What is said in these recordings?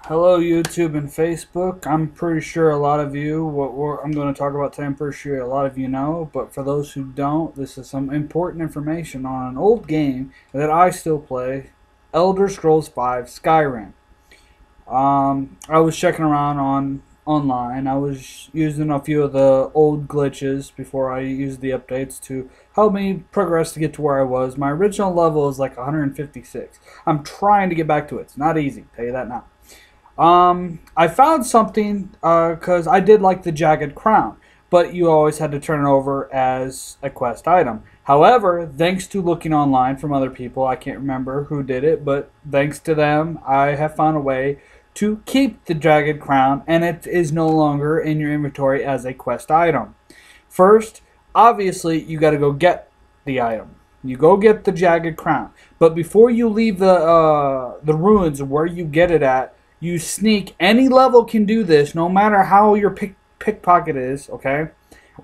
Hello YouTube and Facebook. I'm pretty sure a lot of you, I'm going to talk about today, I'm pretty sure a lot of you know, but for those who don't, this is some important information on an old game that I still play, Elder Scrolls V Skyrim. I was checking around online. I was using a few of the old glitches before I used the updates to help me progress to get to where I was. My original level is like 156. I'm trying to get back to it. It's not easy, tell you that now. I found something, because I did like the Jagged Crown, but you always had to turn it over as a quest item. However, thanks to looking online from other people, I can't remember who did it, but thanks to them, I have found a way to keep the Jagged Crown, and it is no longer in your inventory as a quest item. First, obviously, you got to go get the item. You go get the Jagged Crown, but before you leave the ruins where you get it at, you sneak. Any level can do this, no matter how your pickpocket is, okay?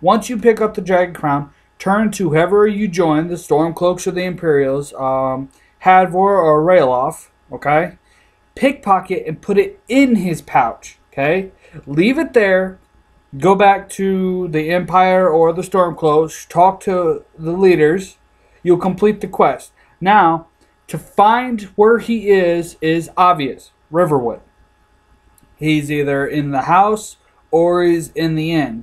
Once you pick up the Jagged Crown, turn to whoever you join, the Stormcloaks or the Imperials, Hadvor or Rayloff, okay? Pickpocket and put it in his pouch, okay? Leave it there. Go back to the Empire or the Stormcloaks. Talk to the leaders. You'll complete the quest. Now, to find where he is obvious. Riverwood. He's either in the house or he's in the inn.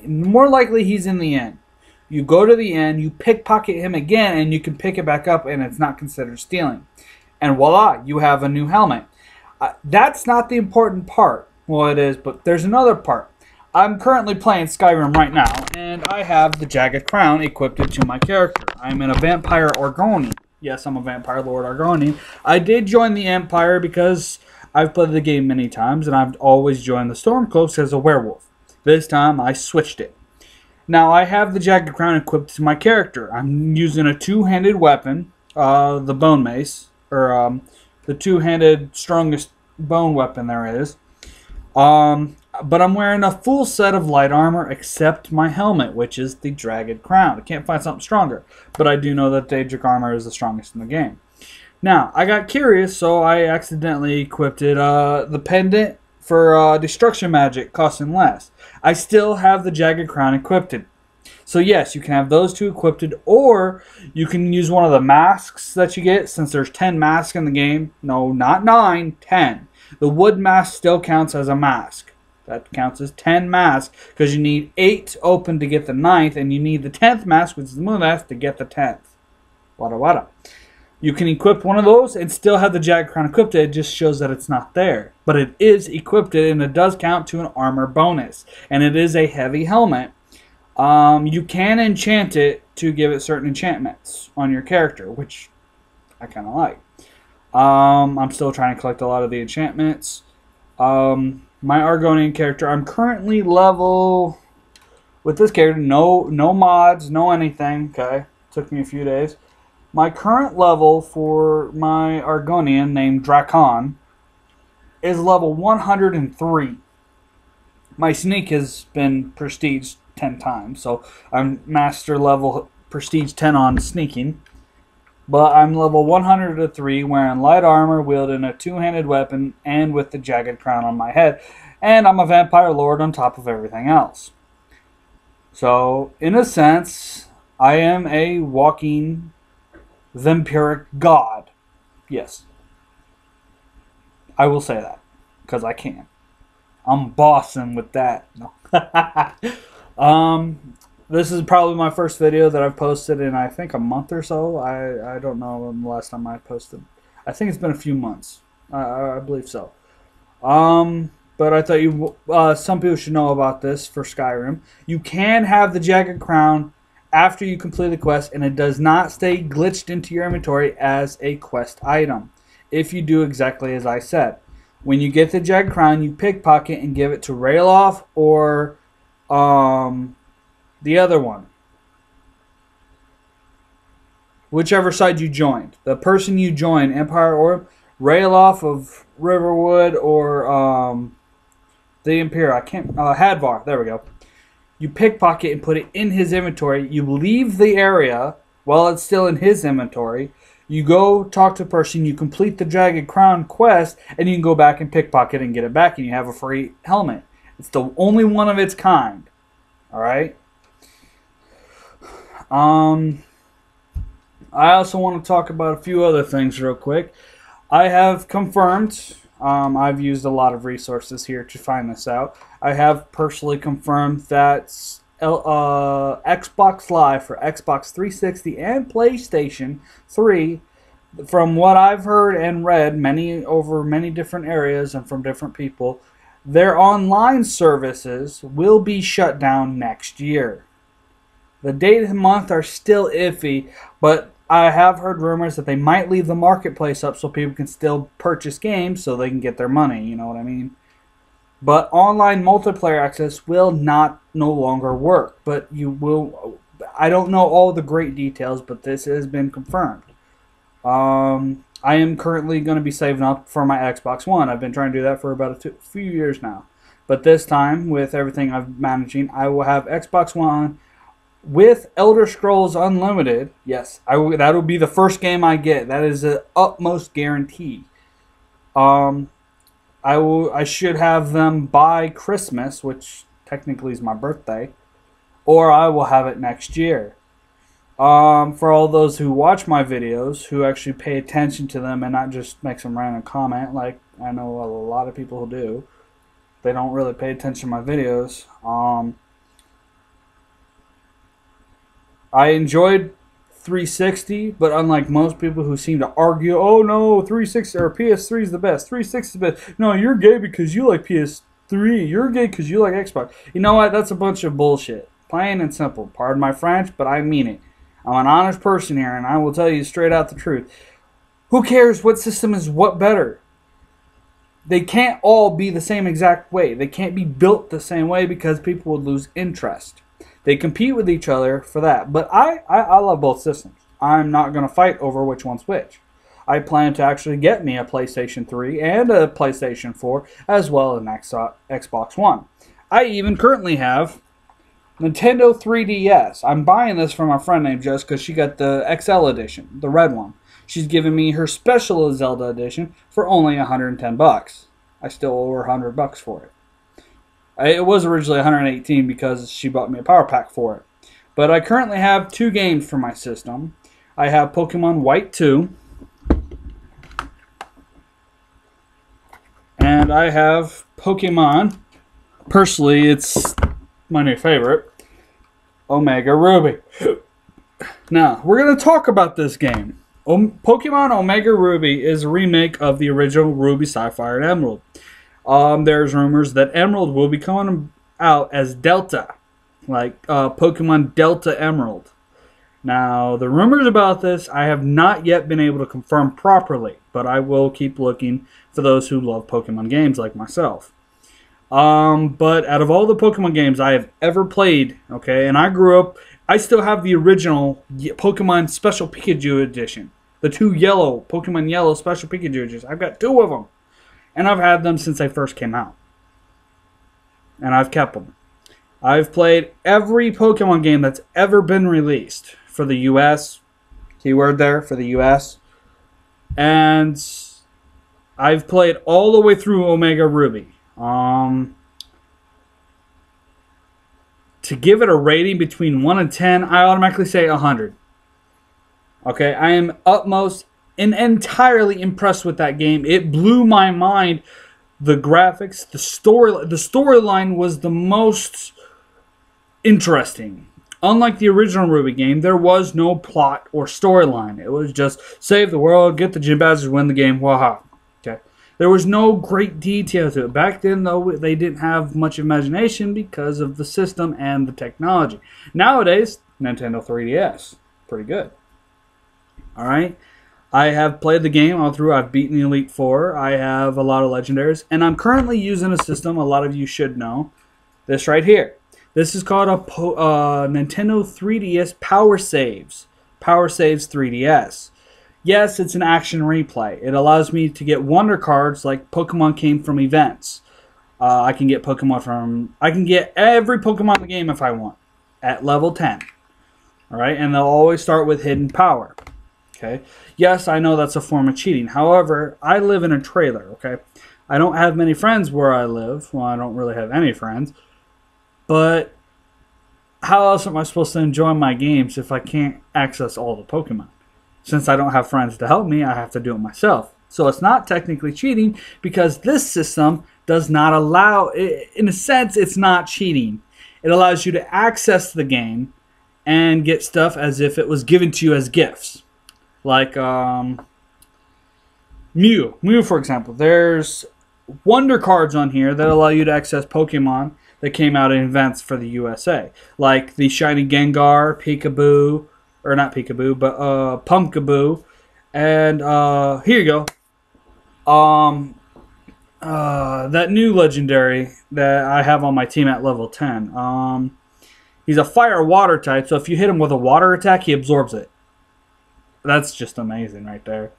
More likely he's in the inn. You go to the inn, you pickpocket him again, and you can pick it back up, and it's not considered stealing. And voila, you have a new helmet. That's not the important part. Well, it is, but there's another part. I'm currently playing Skyrim right now, and I have the Jagged Crown equipped to my character. I'm in a Vampire Argonian. Yes, I'm a Vampire Lord Argonian. I did join the Empire because I've played the game many times, and I've always joined the Stormcloaks as a werewolf. This time, I switched it. Now, I have the Jagged Crown equipped to my character. I'm using a two-handed weapon, the Bone Mace, or the two-handed strongest bone weapon there is. But I'm wearing a full set of light armor except my helmet, which is the Jagged Crown. I can't find something stronger, but I do know that Daedric armor is the strongest in the game. Now, I got curious, so I accidentally equipped it, the pendant for destruction magic, costing less. I still have the Jagged Crown equipped. So yes, you can have those two equipped, or you can use one of the masks that you get, since there's 10 masks in the game. No, not 9, 10. The wood mask still counts as a mask. That counts as 10 masks, because you need 8 open to get the 9th, and you need the 10th mask, which is the moon mask, to get the 10th. Wada wada. You can equip one of those and still have the Jagged Crown equipped. It just shows that it's not there. But it is equipped, and it does count to an armor bonus. And it is a heavy helmet. You can enchant it to give it certain enchantments on your character, which I kind of like. I'm still trying to collect a lot of the enchantments. My Argonian character, I'm currently level, with this character, no mods, no anything, okay? Took me a few days. My current level for my Argonian, named Drakon, is level 103. My sneak has been prestige 10 times, so I'm master level prestige 10 on sneaking. But I'm level 103, wearing light armor, wielding a two-handed weapon, and with the Jagged Crown on my head. And I'm a Vampire Lord on top of everything else. So, in a sense, I am a walking vampiric god. Yes. I will say that, because I can. I'm bossing with that. No. This is probably my first video that I've posted in, I think, a month or so. I don't know when the last time I posted. I think it's been a few months. I believe so. But I thought some people should know about this for Skyrim. You can have the Jagged Crown after you complete the quest, and it does not stay glitched into your inventory as a quest item, if you do exactly as I said. When you get the Jagged Crown, you pickpocket and give it to Rayloff or the other one. Whichever side you joined. The person you join, Empire or Rayloff of Riverwood, or the Imperial. Hadvar. There we go. You pickpocket and put it in his inventory. You leave the area while it's still in his inventory. You go talk to a person, you complete the Jagged Crown quest, and you can go back and pickpocket and get it back, and you have a free helmet. It's the only one of its kind. Alright? I also want to talk about a few other things real quick. I have confirmed, I've used a lot of resources here to find this out. I have personally confirmed that Xbox Live for Xbox 360 and PlayStation 3, from what I've heard and read over many different areas and from different people, their online services will be shut down next year. The date and month are still iffy, but I have heard rumors that they might leave the marketplace up so people can still purchase games so they can get their money, you know what I mean? But online multiplayer access will no longer work. But you will, I don't know all the great details, but this has been confirmed. I am currently going to be saving up for my Xbox One. I've been trying to do that for about a few years now. But this time, with everything I'm managing, I will have Xbox One with Elder Scrolls Unlimited. Yes, that will be the first game I get. That is an utmost guarantee. I should have them by Christmas, which technically is my birthday, or I will have it next year. For all those who watch my videos, who actually pay attention to them and not just make some random comment, like I know a lot of people who do, they don't really pay attention to my videos. I enjoyed 360, but unlike most people who seem to argue, oh no, 360 or PS3 is the best, 360 is the best. No, you're gay because you like PS3. You're gay because you like Xbox. You know what? That's a bunch of bullshit. Plain and simple. Pardon my French, but I mean it. I'm an honest person here, and I will tell you straight out the truth. Who cares what system is what better? They can't all be the same exact way. They can't be built the same way because people would lose interest. They compete with each other for that. But I love both systems. I'm not going to fight over which one's which. I plan to actually get me a PlayStation 3 and a PlayStation 4 as well as an Xbox One. I even currently have Nintendo 3DS. I'm buying this from a friend named Jess because she got the XL edition, the red one. She's giving me her special Zelda edition for only $110. I still owe her $100 for it. It was originally $118 because she bought me a power pack for it. But I currently have 2 games for my system. I have Pokemon White 2. And I have Pokemon, personally it's my new favorite, Omega Ruby. Now, we're going to talk about this game. Pokemon Omega Ruby is a remake of the original Ruby, Sapphire, and Emerald. There's rumors that Emerald will be coming out as Delta, like Pokemon Delta Emerald. Now, the rumors about this, I have not yet been able to confirm properly, but I will keep looking for those who love Pokemon games like myself. But out of all the Pokemon games I have ever played, okay, and I grew up, I still have the original Pokemon Special Pikachu Edition. The 2 yellow, Pokemon Yellow Special Pikachu Editions. I've got 2 of them. And I've had them since they first came out. And I've kept them. I've played every Pokemon game that's ever been released for the US. Keyword there, for the US. And I've played all the way through Omega Ruby. To give it a rating between 1 and 10, I automatically say 100. Okay, I am utmost and entirely impressed with that game. It blew my mind. The graphics, the storyline was the most interesting. Unlike the original Ruby game, there was no plot or storyline. It was just save the world, get the gym badges, win the game, waha. Okay. There was no great detail to it. Back then, though, they didn't have much imagination because of the system and the technology. Nowadays, Nintendo 3DS. Pretty good. Alright. I have played the game all through. I've beaten the Elite Four. I have a lot of legendaries. And I'm currently using a system a lot of you should know. This right here. This is called a Nintendo 3DS Power Saves. Power Saves 3DS. Yes, it's an action replay. It allows me to get wonder cards like Pokemon came from events. I can get I can get every Pokemon in the game if I want. At level 10. Alright, and they'll always start with hidden power. Okay. Yes, I know that's a form of cheating. However, I live in a trailer. Okay. I don't have many friends where I live. Well, I don't really have any friends. But how else am I supposed to enjoy my games if I can't access all the Pokemon? Since I don't have friends to help me, I have to do it myself. So it's not technically cheating because this system does not allow, in a sense, it's not cheating. It allows you to access the game and get stuff as if it was given to you as gifts. Like Mew, for example. There's Wonder Cards on here that allow you to access Pokemon that came out in events for the USA. Like the Shiny Gengar, Peekaboo, or not Peekaboo, but Pumpkaboo. And here you go. That new legendary that I have on my team at level 10. He's a fire-water type, so if you hit him with a water attack, he absorbs it. That's just amazing right there.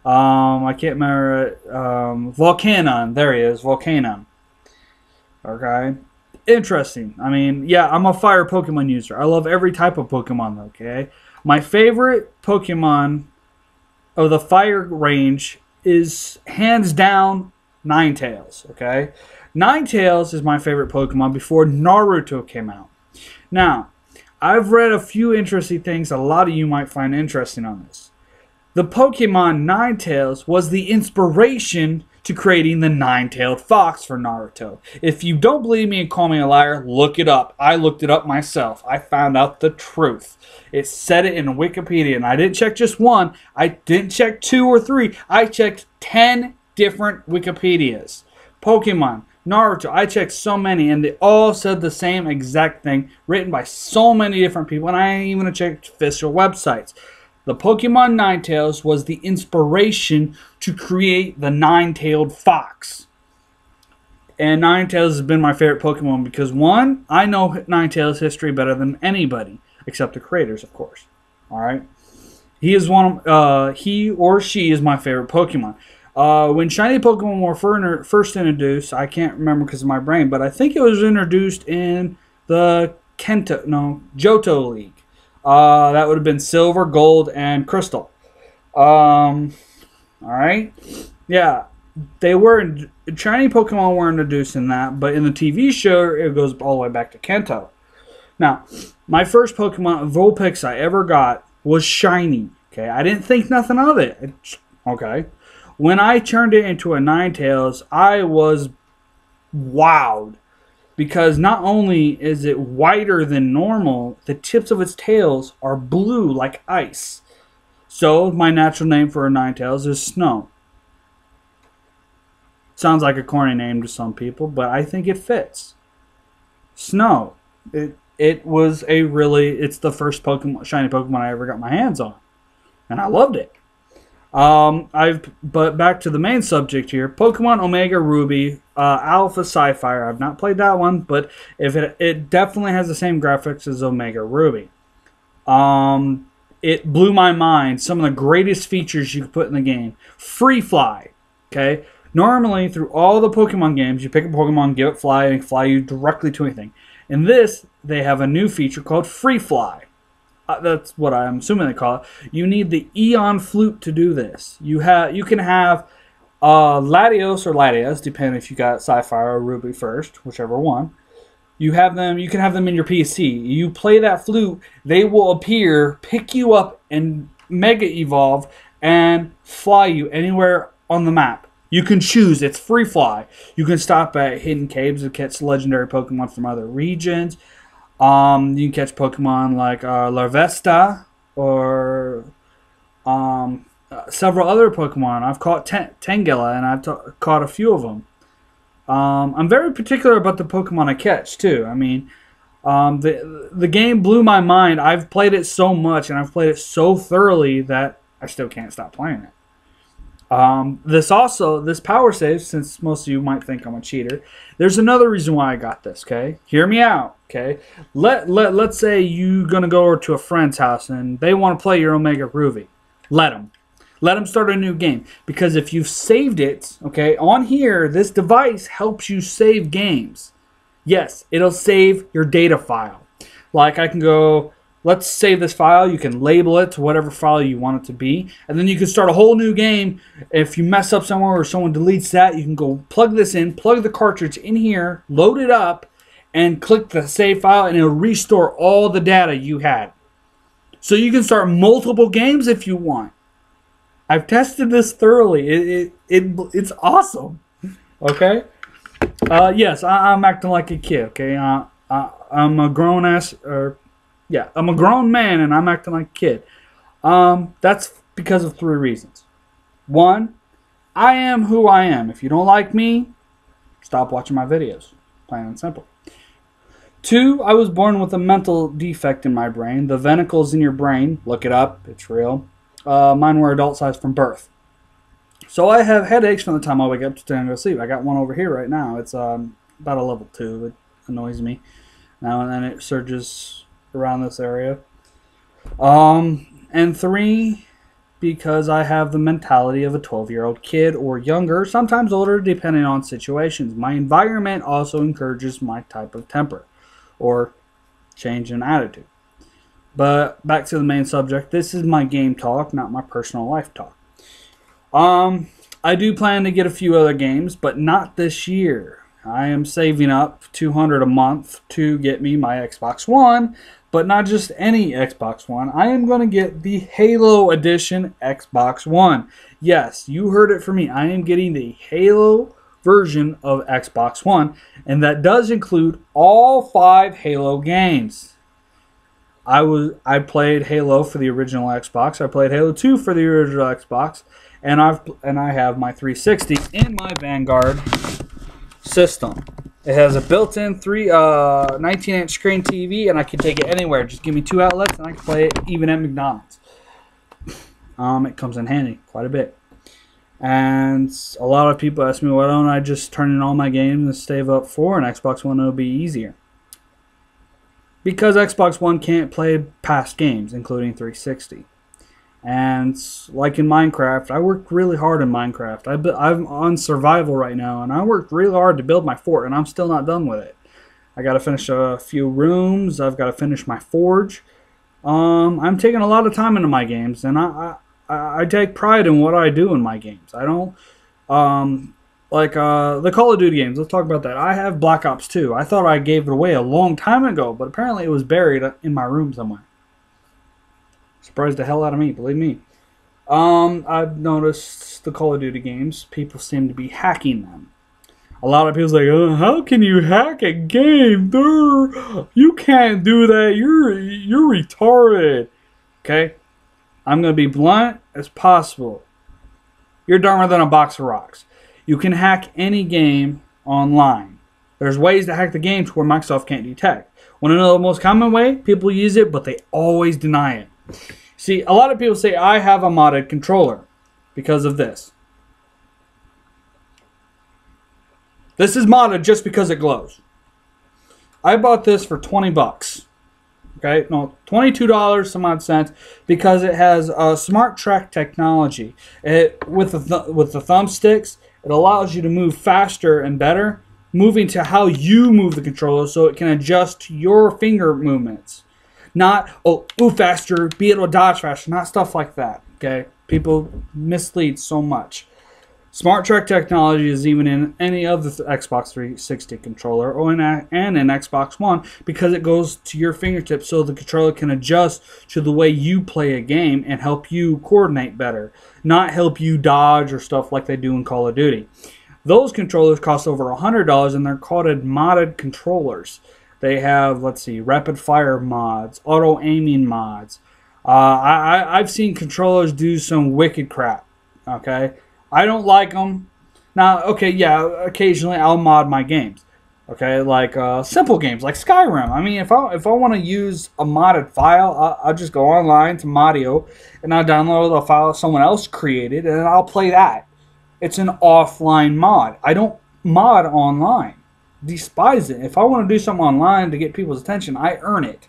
I can't remember it. Volcanon. There he is. Volcanon. Okay. Interesting. I mean, yeah, I'm a fire Pokemon user. I love every type of Pokemon, okay? My favorite Pokemon of the fire range is hands down Ninetales, okay? Ninetales is my favorite Pokemon before Naruto came out. Now, I've read a few interesting things a lot of you might find interesting on this. The Pokemon Ninetales was the inspiration to creating the nine-tailed fox for Naruto. If you don't believe me and call me a liar, look it up. I looked it up myself. I found out the truth. It said it in Wikipedia, and I didn't check just one. I didn't check 2 or 3. I checked 10 different Wikipedias. Pokemon, Naruto, I checked so many, and they all said the same exact thing, written by so many different people, and I even checked official websites. The Pokemon Ninetales was the inspiration to create the nine-tailed fox. And Ninetales has been my favorite Pokemon because, one, I know Ninetales' history better than anybody, except the creators, of course. Alright? He or she is my favorite Pokemon. When shiny Pokemon were first introduced, I can't remember because of my brain, but I think it was introduced in the Johto League. That would have been Silver, Gold, and Crystal. Alright? Yeah. Shiny Pokemon were introduced in that, but in the TV show, it goes all the way back to Kanto. Now, my first Pokemon Vulpix I ever got was shiny. Okay? I didn't think nothing of it. Okay? When I turned it into a Ninetales, I was wowed. Because not only is it whiter than normal, the tips of its tails are blue like ice. So, my natural name for a Ninetales is Snow. Sounds like a corny name to some people, but I think it fits. Snow. It's the first shiny Pokemon I ever got my hands on. And I loved it. But back to the main subject here, Pokemon Omega Ruby, Alpha Sapphire. I've not played that one, but if it definitely has the same graphics as Omega Ruby. It blew my mind. Some of the greatest features you could put in the game. Free Fly. Okay, normally through all the Pokemon games, you pick a Pokemon, give it fly, and it fly you directly to anything. In this, they have a new feature called Free Fly. That's what I'm assuming they call it. You need the Eon Flute to do this. You can have Latios or Latias, depending if you got Sapphire or Ruby first, whichever one. You can have them in your PC. You play that flute, they will appear, pick you up, and Mega Evolve and fly you anywhere on the map. You can choose. It's Free Fly. You can stop at hidden caves and catch legendary Pokemon from other regions. You can catch Pokemon like Larvesta or several other Pokemon. I've caught Tangela, and I've caught a few of them. I'm very particular about the Pokemon I catch, too. I mean, the game blew my mind. I've played it so much, and I've played it so thoroughly that I still can't stop playing it. This power save, since most of you might think I'm a cheater, there's another reason why I got this, okay? Hear me out, okay? Let's say you're going to go over to a friend's house and they want to play your Omega Ruby. Let them start a new game. Because if you've saved it, okay, on here, this device helps you save games. Yes, it'll save your data file. Like I can go let's save this file. You can label it to whatever file you want it to be. And then you can start a whole new game. If you mess up somewhere or someone deletes that, you can go plug this in, plug the cartridge in here, load it up, and click the save file, and it'll restore all the data you had. So you can start multiple games if you want. I've tested this thoroughly. It's awesome. Okay? Yes, I'm acting like a kid, okay? I'm a grown ass, I'm a grown man and I'm acting like a kid. That's because of 3 reasons. 1, I am who I am. If you don't like me, stop watching my videos. Plain and simple. 2, I was born with a mental defect in my brain. The ventricles in your brain, look it up, it's real. Mine were adult size from birth. So I have headaches from the time I wake up to the time I go to sleep. I got one over here right now. It's about a level 2. It annoys me. Now and then it surges around this area. And 3, because I have the mentality of a 12-year-old kid or younger, sometimes older, depending on situations. My environment also encourages my type of temper or change in attitude. But back to the main subject. This is my game talk, not my personal life talk. I do plan to get a few other games, but not this year. I am saving up $200 a month to get me my Xbox One, but not just any Xbox One. I am going to get the Halo Edition Xbox One. Yes, you heard it from me. I am getting the Halo version of Xbox One, and that does include all 5 Halo games. I played Halo for the original Xbox. I played Halo 2 for the original Xbox, and I have my 360 in my Vanguard system. It has a built-in 19-inch screen TV, and I can take it anywhere. Just give me 2 outlets, and I can play it even at McDonald's. It comes in handy quite a bit. And a lot of people ask me, why don't I just turn in all my games and save up for an Xbox One? It'll be easier. Because Xbox One can't play past games, including 360. And like in Minecraft, I worked really hard in Minecraft. I'm on survival right now, and I worked really hard to build my fort, and I'm still not done with it. I got to finish a few rooms. I've got to finish my forge. I'm taking a lot of time into my games, and I take pride in what I do in my games. I don't like the Call of Duty games. Let's talk about that. I have Black Ops 2. I thought I gave it away a long time ago, but apparently it was buried in my room somewhere. Surprised the hell out of me, believe me. I've noticed the Call of Duty games, people seem to be hacking them. A lot of people's like, oh, how can you hack a game? You can't do that. You're retarded. Okay? I'm going to be blunt as possible. You're dumber than a box of rocks. You can hack any game online. There's ways to hack the game to where Microsoft can't detect. Want to know the most common way? People use it, but they always deny it. See, a lot of people say I have a modded controller because of this. This is modded just because it glows. I bought this for 20 bucks. Okay, no, $22 some odd cents, because it has smart track technology. With the thumbsticks, it allows you to move faster and better, moving to how you move the controller, so it can adjust to your finger movements. Not, oh, move faster, be able to dodge faster, not stuff like that, okay? People mislead so much. Smart Track technology is even in any other Xbox 360 controller or in Xbox One, because it goes to your fingertips, so the controller can adjust to the way you play a game and help you coordinate better, not help you dodge or stuff like they do in Call of Duty. Those controllers cost over $100, and they're called modded controllers. They have, let's see, rapid fire mods, auto aiming mods. I've seen controllers do some wicked crap. Okay, I don't like them. Now, okay, yeah, occasionally I'll mod my games. Okay, like simple games like SKYRIM. I mean, if I want to use a modded file, I'll just go online to Modio and I'll download a file someone else created, and I'll play that. It's an offline mod. I don't mod online. Despise it. If I want to do something online to get people's attention, I earn it.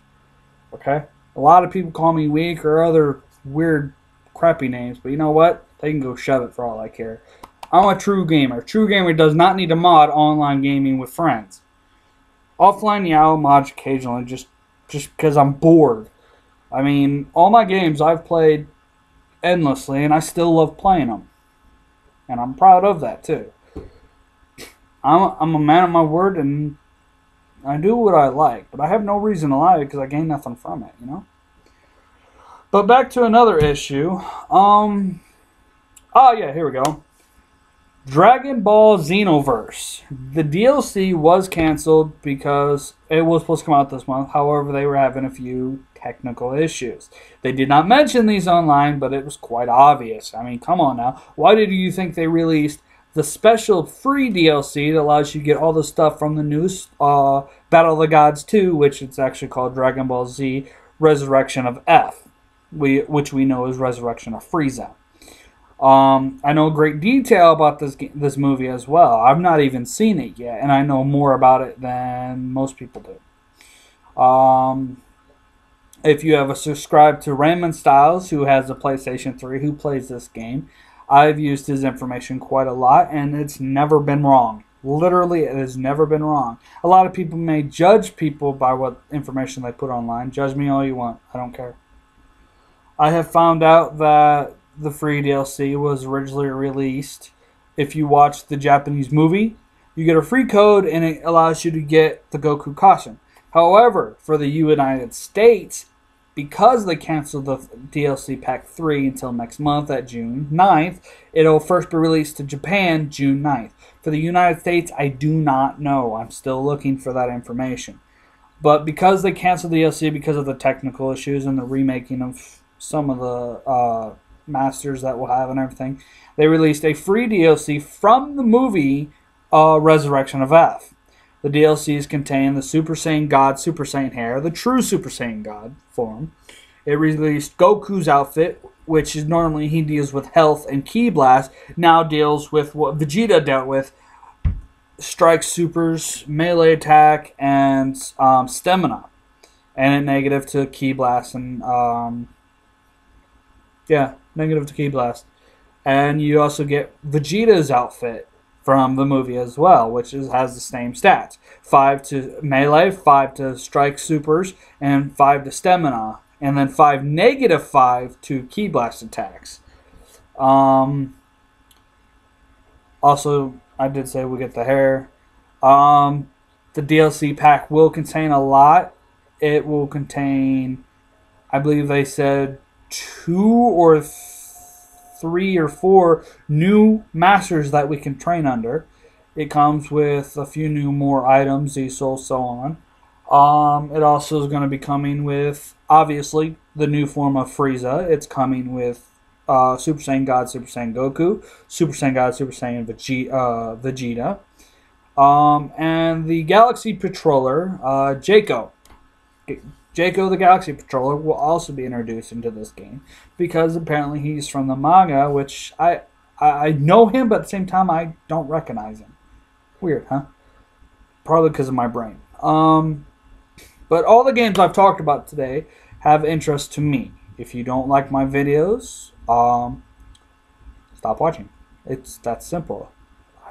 Okay? A lot of people call me weak or other weird, crappy names, but you know what? They can go shove it for all I care. I'm a true gamer. A true gamer does not need to mod online gaming with friends. Offline, yeah, I'll mod occasionally just because I'm bored. I mean, all my games I've played endlessly, and I still love playing them. And I'm proud of that, too. I'm a man of my word, and I do what I like. But I have no reason to lie because I gain nothing from it, you know? But back to another issue. Oh, yeah, here we go. Dragon Ball Xenoverse. The DLC was canceled because it was supposed to come out this month. However, they were having a few technical issues. They did not mention these online, but it was quite obvious. I mean, come on now. Why did you think they released the special free DLC that allows you to get all the stuff from the new Battle of the Gods 2, which it's actually called Dragon Ball Z Resurrection of F, which we know is Resurrection of Frieza. I know great detail about this movie as well. I've not even seen it yet, and I know more about it than most people do. If you have subscribed to Raymond Styles, who has a PlayStation 3, who plays this game, I've used his information quite a lot, and it's never been wrong. Literally, it has never been wrong. A lot of people may judge people by what information they put online. Judge me all you want. I don't care. I have found out that the free DLC was originally released. If you watch the Japanese movie, you get a free code and it allows you to get the Goku costume. However, for the United States, because they canceled the DLC Pack 3 until next month at June 9th, it'll first be released to Japan June 9th. For the United States, I do not know. I'm still looking for that information. But because they canceled the DLC because of the technical issues and the remaking of some of the masters that we'll have and everything, they released a free DLC from the movie Resurrection of F. The DLCs contain the Super Saiyan God Super Saiyan hair, the true Super Saiyan God form. It released Goku's outfit, which is normally he deals with health and ki blast, now deals with what Vegeta dealt with: strike supers, melee attack, and stamina, and a negative to ki blast and negative to ki blast. And you also get Vegeta's outfit from the movie as well, which has the same stats: 5 to melee, 5 to strike supers, and 5 to stamina, and then -5 to ki blast attacks. Also, I did say we get the hair. The DLC pack will contain a lot. It will contain, I believe they said, 2 or 3 or 4 new masters that we can train under. It comes with a few new more items, so on. It also is going to be coming with, obviously, the new form of Frieza. It's coming with Super Saiyan God, Super Saiyan Goku, Super Saiyan God, Super Saiyan Vegeta, and the Galaxy Patroller, Jaco. Jaco the Galaxy Patroller will also be introduced into this game because apparently he's from the manga, which I know him, but at the same time I don't recognize him. Weird, huh? Probably because of my brain. But all the games I've talked about today have interest to me. If you don't like my videos, stop watching. It's that simple.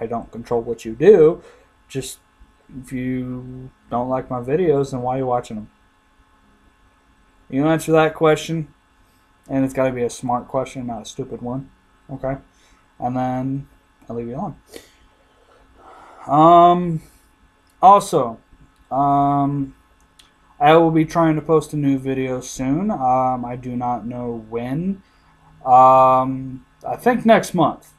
I don't control what you do. Just, if you don't like my videos, then why are you watching them? You answer that question, and it's got to be a smart question, not a stupid one. Okay? And then I'll leave you alone. Also, I will be trying to post a new video soon. I do not know when. I think next month.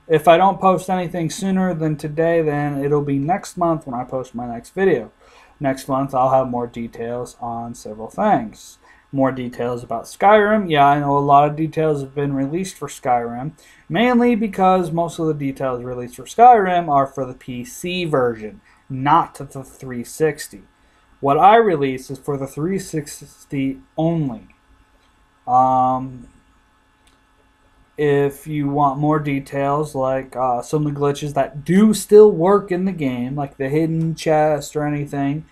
If I don't post anything sooner than today, then it'll be next month when I post my next video. Next month, I'll have more details on several things. More details about Skyrim. Yeah, I know a lot of details have been released for Skyrim, mainly because most of the details released for Skyrim are for the PC version, not to the 360. What I release is for the 360 only. If you want more details, like some of the glitches that do still work in the game, like the hidden chest or anything,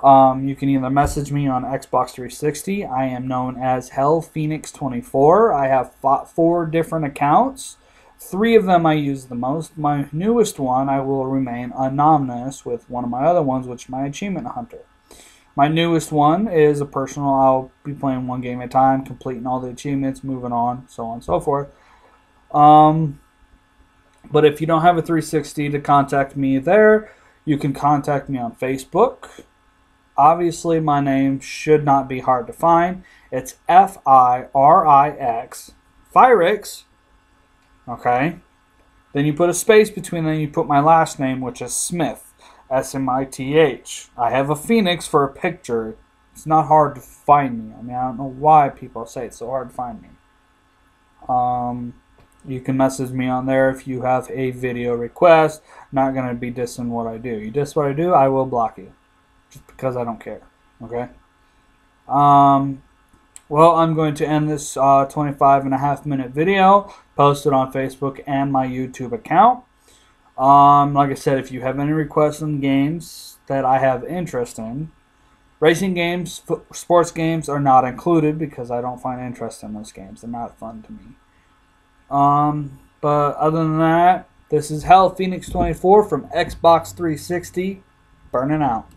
you can either message me on Xbox 360. I am known as HellPhoenix24. I have 4 different accounts. 3 of them I use the most. My newest one, I will remain anonymous with one of my other ones, which is my Achievement Hunter. My newest one is a personal. I'll be playing one game at a time, completing all the achievements, moving on, so on and so forth. But if you don't have a 360 to contact me there, you can contact me on Facebook. Obviously, my name should not be hard to find. It's Firix, Firix, okay? Then you put a space between them, you put my last name, which is Smith, Smith. I have a phoenix for a picture. It's not hard to find me. I mean, I don't know why people say it's so hard to find me. You can message me on there if you have a video request. I'm not going to be dissing what I do. You diss what I do, I will block you. Just because I don't care. Okay? Well, I'm going to end this 25.5-minute video, post it on Facebook and my YouTube account. Like I said, if you have any requests on games that I have interest in, racing games, sports games are not included because I don't find interest in those games. They're not fun to me. But other than that, this is Hell Phoenix 24 from Xbox 360, burning out.